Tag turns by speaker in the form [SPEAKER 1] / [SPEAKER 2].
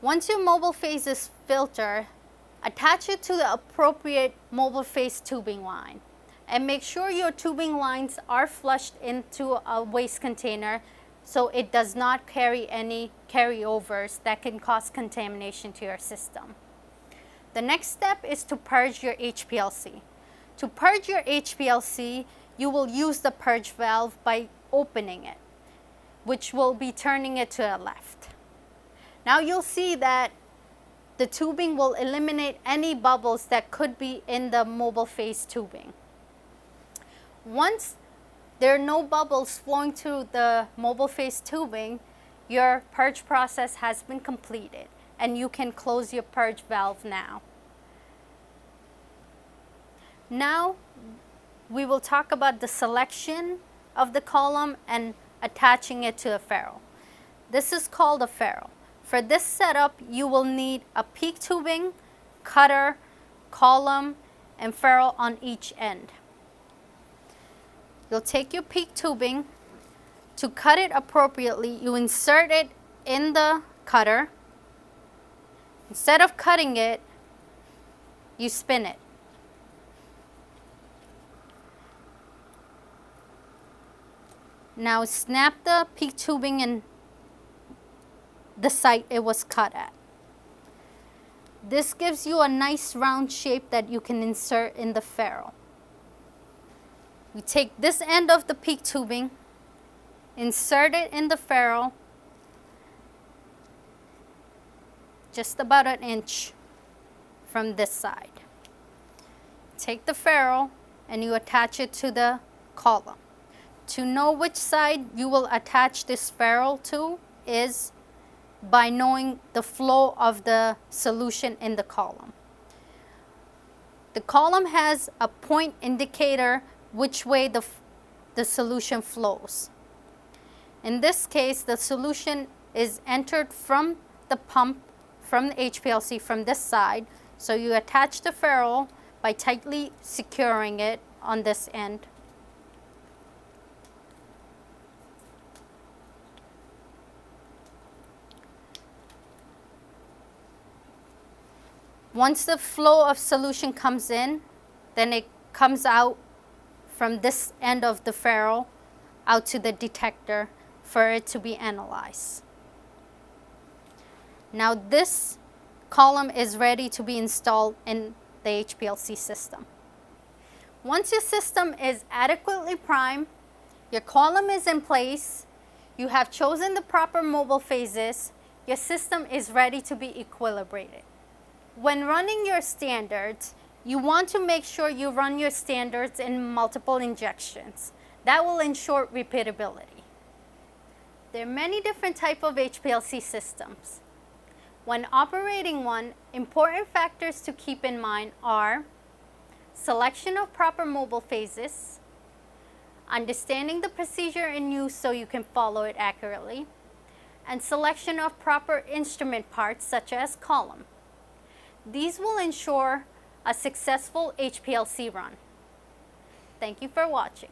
[SPEAKER 1] Once your mobile phase is filtered, attach it to the appropriate mobile phase tubing line and make sure your tubing lines are flushed into a waste container so it does not carry any carryovers that can cause contamination to your system. The next step is to purge your HPLC. To purge your HPLC, you will use the purge valve by opening it, which will be turning it to the left. Now you'll see that the tubing will eliminate any bubbles that could be in the mobile phase tubing. Once there are no bubbles flowing through the mobile phase tubing, your purge process has been completed and you can close your purge valve now. Now we will talk about the selection of the column and attaching it to the ferrule. This is called a ferrule. For this setup, you will need a PEEK tubing, cutter, column, and ferrule on each end. You'll take your PEEK tubing. To cut it appropriately, you insert it in the cutter. Instead of cutting it, you spin it. Now snap the PEEK tubing in the site it was cut at. This gives you a nice round shape that you can insert in the ferrule. We take this end of the PEEK tubing, insert it in the ferrule, just about an inch from this side. Take the ferrule and you attach it to the column. To know which side you will attach this ferrule to is by knowing the flow of the solution in the column. The column has a point indicator which way the solution flows. In this case, the solution is entered from the pump, from the HPLC from this side. So you attach the ferrule by tightly securing it on this end. Once the flow of solution comes in, then it comes out from this end of the ferrule out to the detector for it to be analyzed. Now this column is ready to be installed in the HPLC system. Once your system is adequately primed, your column is in place, you have chosen the proper mobile phases, your system is ready to be equilibrated. When running your standards, you want to make sure you run your standards in multiple injections. That will ensure repeatability. There are many different types of HPLC systems. When operating one, important factors to keep in mind are selection of proper mobile phases, understanding the procedure in use so you can follow it accurately, and selection of proper instrument parts such as column. These will ensure a successful HPLC run. Thank you for watching.